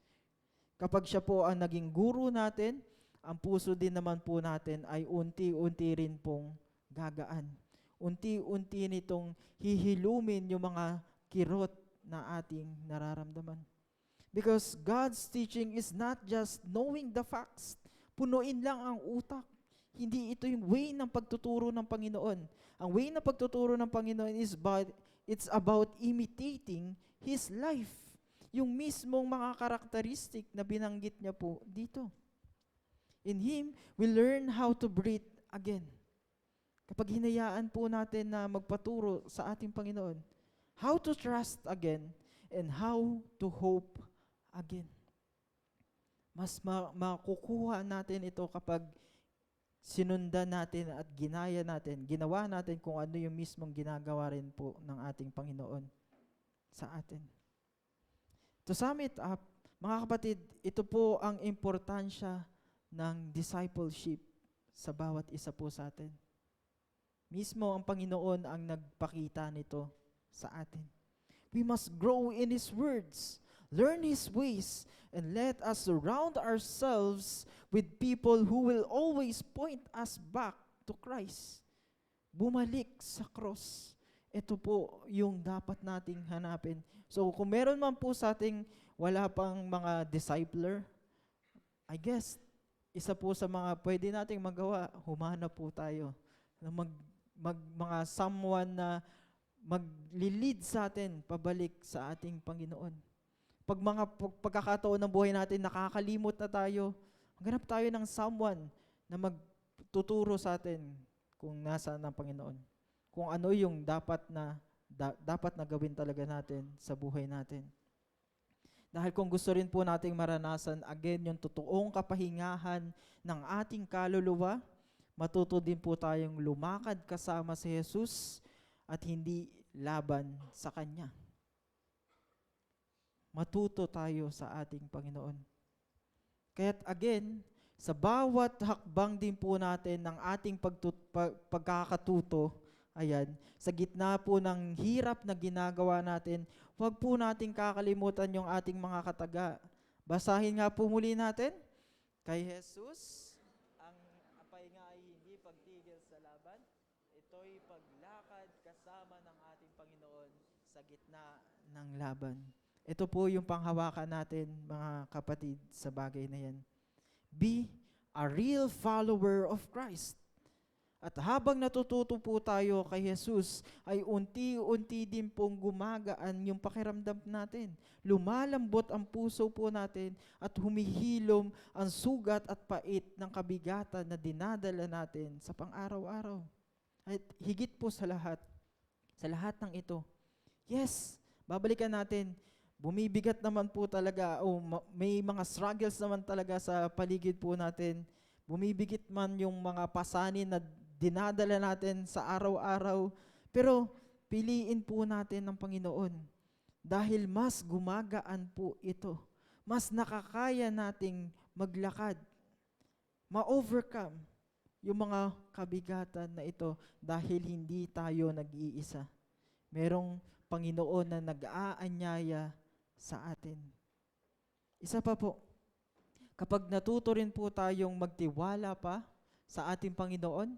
[SPEAKER 1] Kapag siya po ang naging guru natin, ang puso din naman po natin ay unti-unti rin pong gagaan. Unti-unti nitong hihilumin yung mga kirot na ating nararamdaman. Because God's teaching is not just knowing the facts. Punuin lang ang utak. Hindi ito yung way ng pagtuturo ng Panginoon. Ang way ng pagtuturo ng Panginoon it's about imitating His life. Yung mismong mga karakteristik na binanggit niya po dito. In Him, we learn how to breathe again. Kapag hinayaan po natin na magpaturo sa ating Panginoon, how to trust again and how to hope again. Mas makukuha natin ito kapag sinundan natin at ginawa natin kung ano yung mismong ginagawa rin po ng ating Panginoon sa atin. To sum it up, mga kapatid, ito po ang importansya ng discipleship sa bawat isa po sa atin. Mismo ang Panginoon ang nagpakita nito sa atin. We must grow in His words, learn His ways, and let us surround ourselves with people who will always point us back to Christ. Bumalik sa cross. Ito po yung dapat nating hanapin. So kung meron man po sa ating wala pang mga discipler, I guess, isa po sa mga pwede nating magawa, humanap po tayo na mga someone na maglilid sa atin pabalik sa ating Panginoon. Pag mga pagkakataon ng buhay natin, nakakalimot na tayo, maghanap tayo ng someone na magtuturo sa atin kung nasaan ang Panginoon. Kung ano yung dapat na gawin talaga natin sa buhay natin. Dahil kung gusto rin po nating maranasan again yung totoong kapahingahan ng ating kaluluwa, matuto din po tayong lumakad kasama si Jesus at hindi laban sa Kanya. Matuto tayo sa ating Panginoon. Kaya't again, sa bawat hakbang din po natin ng ating pagkakatuto, ayan, sa gitna po ng hirap na ginagawa natin, huwag po nating kakalimutan yung ating mga kataga. Basahin nga po muli natin. Kay Jesus, kasama ng ating Panginoon sa gitna ng laban. Ito po yung panghawakan natin, mga kapatid, sa bagay na yan. Be a real follower of Christ. At habang natututo po tayo kay Jesus, ay unti-unti din pong gumagaan yung pakiramdam natin. Lumalambot ang puso po natin at humihilom ang sugat at pait ng kabigatan na dinadala natin sa pang-araw-araw. At higit po sa lahat ng ito, yes, babalikan natin, bumibigat naman po talaga, may mga struggles naman talaga sa paligid po natin. Bumibigit man yung mga pasanin na dinadala natin sa araw-araw, pero piliin po natin ng Panginoon dahil mas gumagaan po ito. Mas nakakaya nating maglakad, ma-overcome yung mga kabigatan na ito dahil hindi tayo nag-iisa. Merong Panginoon na nag-aanyaya sa atin. Isa pa po, kapag natuto rin po tayong magtiwala pa sa ating Panginoon,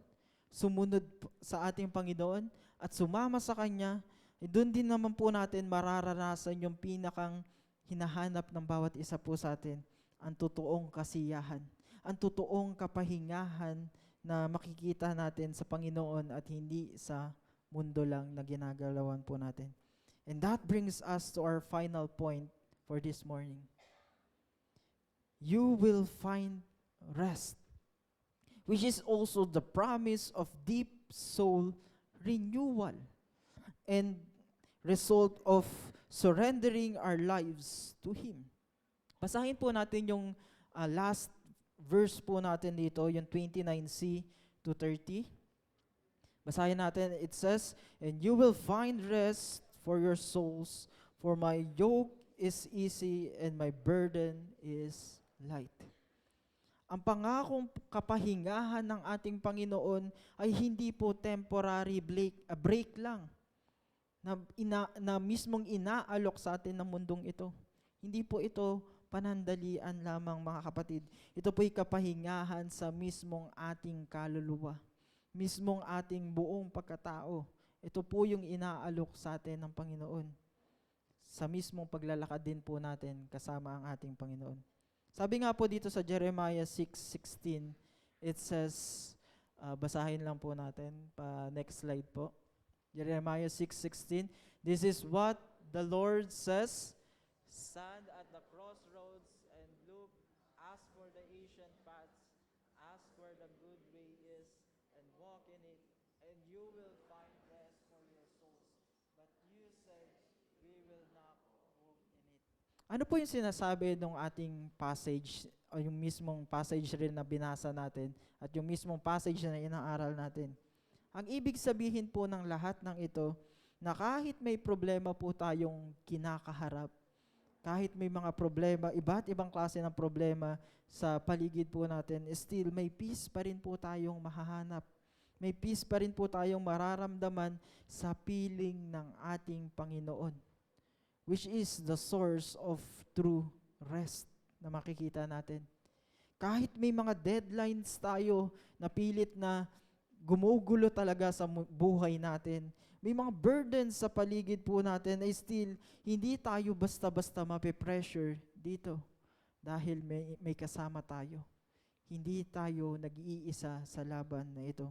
[SPEAKER 1] sumunod sa ating Panginoon at sumama sa Kanya, doon din naman po natin mararanasan yung pinakang hinahanap ng bawat isa po sa atin, ang totoong kasiyahan, ang totoong kapahingahan na makikita natin sa Panginoon at hindi sa mundo lang na ginagalawan po natin. And that brings us to our final point for this morning. You will find rest, which is also the promise of deep soul renewal and result of surrendering our lives to Him. Basahin po natin yung last verse po natin dito, yung 29c to 30. Basahin natin, it says, "And you will find rest for your souls, for my yoke is easy and my burden is light." Ang pangakong kapahingahan ng ating Panginoon ay hindi po temporary break lang na mismong inaalok sa atin ng mundong ito. Hindi po ito panandalian lamang, mga kapatid. Ito po'y kapahingahan sa mismong ating kaluluwa, mismong ating buong pagkatao. Ito po yung inaalok sa atin ng Panginoon sa mismong paglalakad din po natin kasama ang ating Panginoon. Sabi nga po dito sa Jeremiah 6:16, it says, basahin lang po natin, next slide po. Jeremiah 6:16, "This is what the Lord says, stand at the crossroads and look, ask for the ancient paths, ask where the good way is, and walk in it, and you will find rest for your souls. But you said, we will not walk in it." Ano po yung sinasabi ng ating passage, o yung mismong passage rin na binasa natin, at yung mismong passage na inaaral natin? Ang ibig sabihin po ng lahat ng ito, na kahit may problema po tayong kinakaharap, kahit may mga problema, iba't ibang klase ng problema sa paligid po natin, still may peace pa rin po tayong mahahanap. May peace pa rin po tayong mararamdaman sa piling ng ating Panginoon, which is the source of true rest na makikita natin. Kahit may mga deadlines tayo na pilit na gumugulo talaga sa buhay natin, may mga burdens sa paligid po natin, ay still, hindi tayo basta-basta mape-pressure dito dahil may kasama tayo. Hindi tayo nag-iisa sa laban na ito.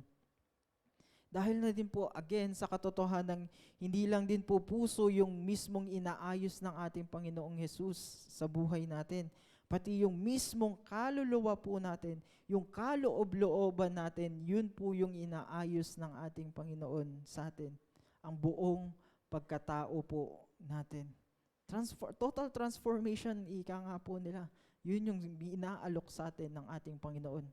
[SPEAKER 1] Dahil na din po, again, sa katotohanan, hindi lang din po puso yung mismong inaayos ng ating Panginoong Jesus sa buhay natin, pati yung mismong kaluluwa po natin, yung kaloob-looban natin, yun po yung inaayos ng ating Panginoon sa atin. Ang buong pagkatao po natin. Total transformation, ika nga po nila. Yun yung inaalok sa atin ng ating Panginoon.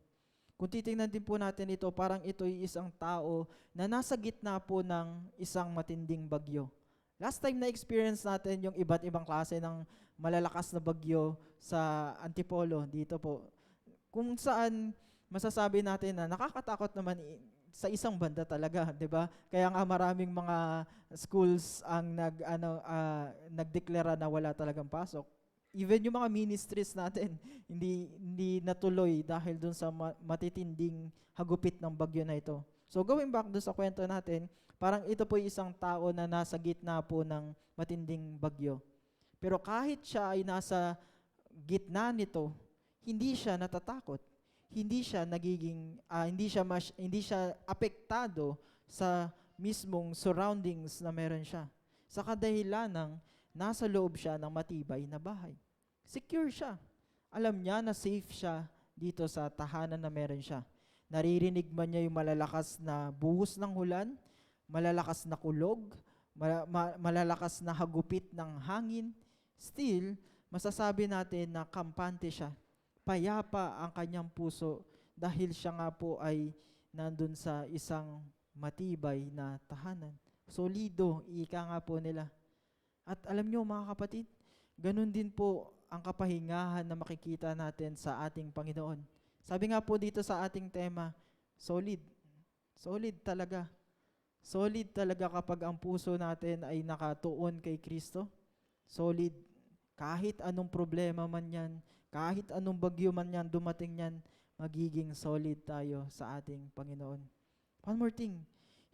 [SPEAKER 1] Kung titingnan din po natin ito, parang ito'y isang tao na nasa gitna po ng isang matinding bagyo. Last time na-experience natin yung iba't ibang klase ng malalakas na bagyo sa Antipolo, dito po. Kung saan masasabi natin na nakakatakot naman sa isang banda talaga, 'di ba? Kaya nga maraming mga schools ang nagdeklara na wala talagang pasok. Even yung mga ministries natin, hindi natuloy dahil dun sa matitinding hagupit ng bagyo na ito. So going back doon sa kwento natin, parang ito po isang tao na nasa gitna po ng matinding bagyo. Pero kahit siya ay nasa gitna nito, hindi siya natatakot. Hindi siya apektado sa mismong surroundings na meron siya. Sa kadahilan ng nasa loob siya ng matibay na bahay. Secure siya. Alam niya na safe siya dito sa tahanan na meron siya. Naririnig man niya yung malalakas na buhos ng ulan, malalakas na kulog, malalakas na hagupit ng hangin. Still, masasabi natin na kampante siya. Payapa ang kanyang puso dahil siya nga po ay nandun sa isang matibay na tahanan. Solido, ika nga po nila. At alam nyo mga kapatid, ganun din po ang kapahingahan na makikita natin sa ating Panginoon. Sabi nga po dito sa ating tema, solid. Solid talaga. Solid talaga kapag ang puso natin ay nakatuon kay Kristo. Solid. Kahit anong problema man yan, kahit anong bagyo man yan, dumating yan, magiging solid tayo sa ating Panginoon. One more thing,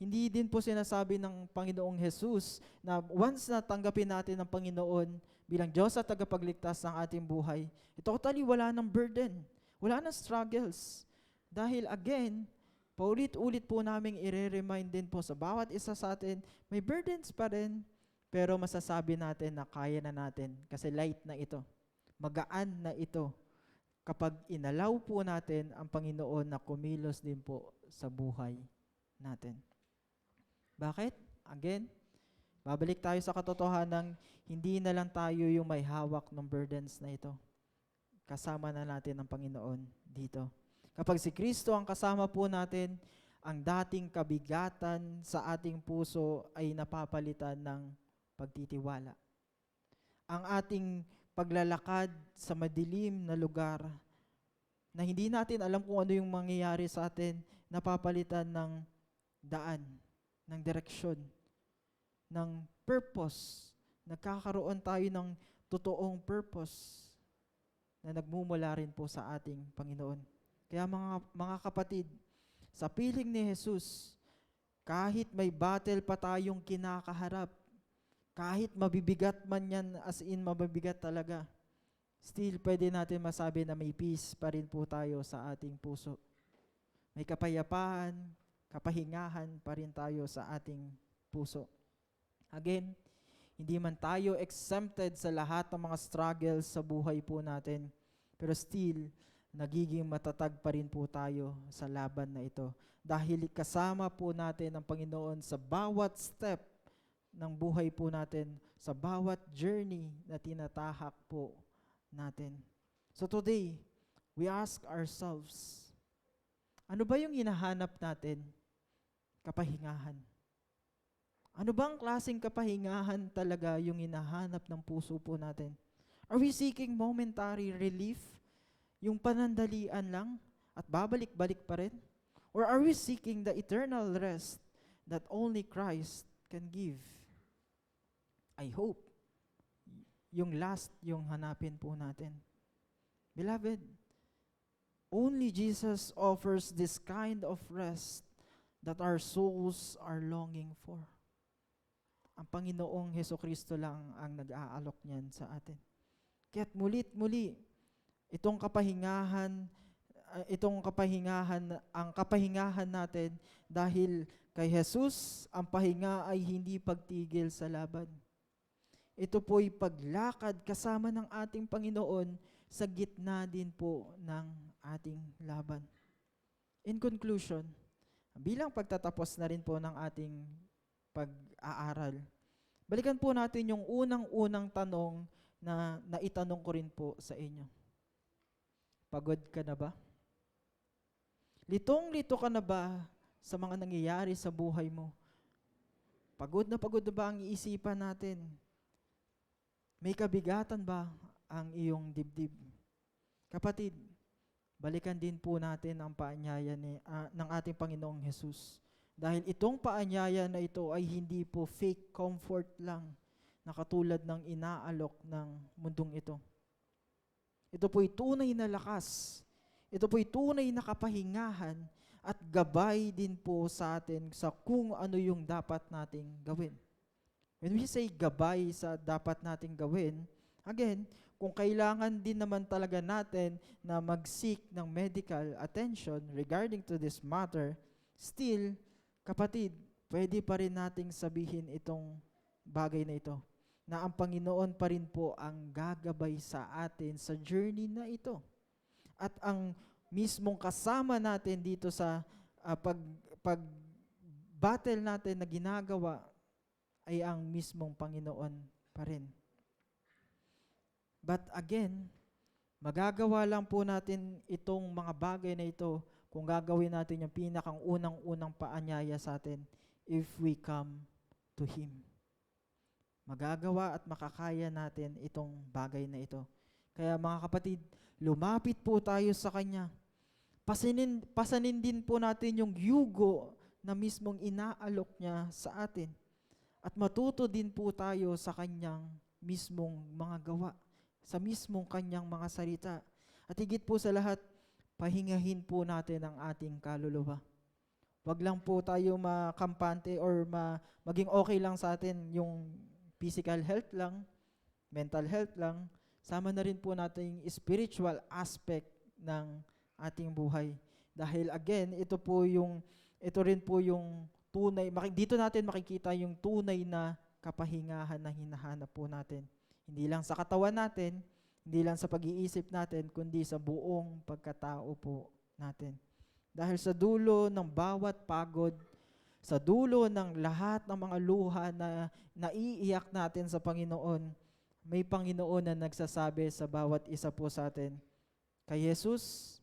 [SPEAKER 1] hindi din po sinasabi ng Panginoong Jesus na once na tanggapin natin ang Panginoon bilang Diyos at tagapagligtas ng ating buhay, totally wala ng burden, wala ng struggles. Dahil again, paulit-ulit po naming i-remind din po sa bawat isa sa atin, may burdens pa rin, pero masasabi natin na kaya na natin kasi light na ito. Magaan na ito kapag inalaw po natin ang Panginoon na kumilos din po sa buhay natin. Bakit? Again, babalik tayo sa katotohanan, hindi na lang tayo yung may hawak ng burdens na ito. Kasama na natin ang Panginoon dito. Kapag si Kristo ang kasama po natin, ang dating kabigatan sa ating puso ay napapalitan ng pagtitiwala. Ang ating paglalakad sa madilim na lugar na hindi natin alam kung ano yung mangyayari sa atin, napapalitan ng daan, ng direksyon, ng purpose. Nagkakaroon tayo ng totoong purpose na nagmumula rin po sa ating Panginoon. Kaya mga kapatid, sa piling ni Jesus, kahit may battle pa tayong kinakaharap, kahit mabibigat man yan, as in mabibigat talaga, still pwede natin masabi na may peace pa rin po tayo sa ating puso. May kapayapaan, kapahingahan pa rin tayo sa ating puso. Again, hindi man tayo exempted sa lahat ng mga struggles sa buhay po natin, pero still, nagiging matatag pa rin po tayo sa laban na ito. Dahil kasama po natin ang Panginoon sa bawat step ng buhay po natin, sa bawat journey na tinatahak po natin. So today, we ask ourselves, ano ba yung hinahanap natin? Kapahingahan. Ano bang klaseng kapahingahan talaga yung hinahanap ng puso po natin? Are we seeking momentary relief? Yung panandalian lang at babalik-balik pa rin? Or are we seeking the eternal rest that only Christ can give? I hope yung last yung hanapin po natin. Beloved, only Jesus offers this kind of rest that our souls are longing for. Ang Panginoong Hesukristo lang ang nag-aalok niyan sa atin. Kaya't mulit-muli, ang kapahingahan natin dahil kay Jesus, ang pahinga ay hindi pagtigil sa laban. Ito po'y paglakad kasama ng ating Panginoon sa gitna din po ng ating laban. In conclusion, bilang pagtatapos na rin po ng ating pag-aaral, balikan po natin yung unang-unang tanong na naitanong ko rin po sa inyo. Pagod ka na ba? Litong-lito ka na ba sa mga nangyayari sa buhay mo? Pagod na ba ang iisipan natin? May kabigatan ba ang iyong dibdib? Kapatid, balikan din po natin ang paanyaya ng ating Panginoong Jesus. Dahil itong paanyaya na ito ay hindi po fake comfort lang na katulad ng inaalok ng mundong ito. Ito po'y tunay na lakas. Ito po'y tunay na kapahingahan at gabay din po sa atin sa kung ano yung dapat nating gawin. When we say gabay sa dapat nating gawin, again, kung kailangan din naman talaga natin na mag-seek ng medical attention regarding to this matter, still, kapatid, pwede pa rin nating sabihin itong bagay na ito, na ang Panginoon pa rin po ang gagabay sa atin sa journey na ito. At ang mismong kasama natin dito sa pag-battle natin na ginagawa ay ang mismong Panginoon pa rin. But again, magagawa lang po natin itong mga bagay na ito kung gagawin natin yung pinakang unang-unang paanyaya sa atin if we come to Him. Magagawa at makakaya natin itong bagay na ito. Kaya mga kapatid, lumapit po tayo sa Kanya. Pasanin din po natin yung yugo na mismong inaalok niya sa atin. At matuto din po tayo sa Kanyang mismong mga gawa, sa mismong Kanyang mga salita. At higit po sa lahat, pahingahin po natin ang ating kaluluwa. Wag lang po tayo makampante or maging okay lang sa atin yung physical health lang, mental health lang. Sama na rin po natin yung spiritual aspect ng ating buhay. Dahil again, ito rin po yung tunay, dito natin makikita yung tunay na kapahingahan na hinahanap po natin. Hindi lang sa katawan natin, hindi lang sa pag-iisip natin, kundi sa buong pagkatao po natin. Dahil sa dulo ng bawat pagod, sa dulo ng lahat ng mga luha na naiiyak natin sa Panginoon, may Panginoon na nagsasabi sa bawat isa po sa atin, kay Jesus,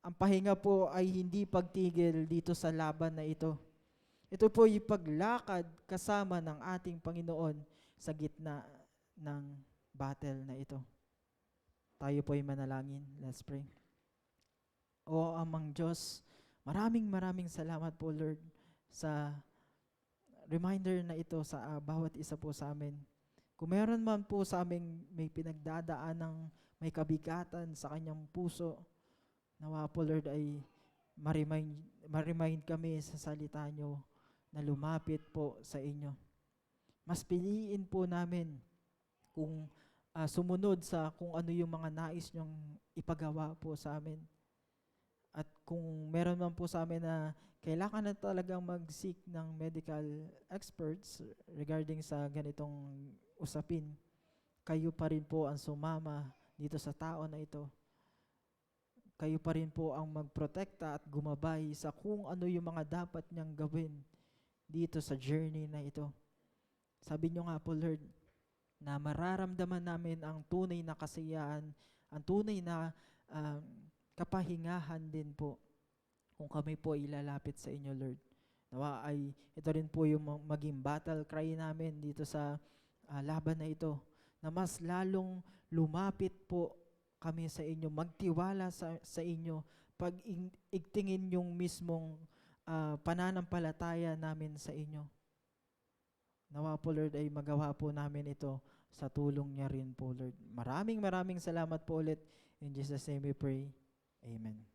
[SPEAKER 1] ang pahinga po ay hindi pagtigil dito sa laban na ito. Ito po yung paglakad kasama ng ating Panginoon sa gitna ng battle na ito. Tayo po ay manalangin. Let's pray. O Amang Diyos, maraming salamat po Lord sa reminder na ito sa bawat isa po sa amin. Kung meron man po sa amin may pinagdadaan ng may kabigatan sa kanyang puso, nawa po Lord ay ma-remind kami sa salita nyo na lumapit po sa inyo. Mas piliin po namin kung sumunod sa kung ano yung mga nais nyong ipagawa po sa amin. At kung meron man po sa amin na kailangan na talagang mag-seek ng medical experts regarding sa ganitong usapin, kayo pa rin po ang sumama dito sa tao na ito. Kayo pa rin po ang magprotekta at gumabay sa kung ano yung mga dapat niyang gawin dito sa journey na ito. Sabi niyo nga po Lord, na mararamdaman namin ang tunay na kasiyahan, ang tunay na kapahingahan din po kung kami po ilalapit sa inyo, Lord. Nawa ay ito rin po yung maging battle cry namin dito sa laban na ito, na mas lalong lumapit po kami sa inyo, magtiwala sa inyo, pag-igtingin yung mismong pananampalataya namin sa inyo. Nawa po Lord ay magawa po namin ito sa tulong niya rin po Lord. Maraming salamat po ulit. In Jesus' name we pray. Amen.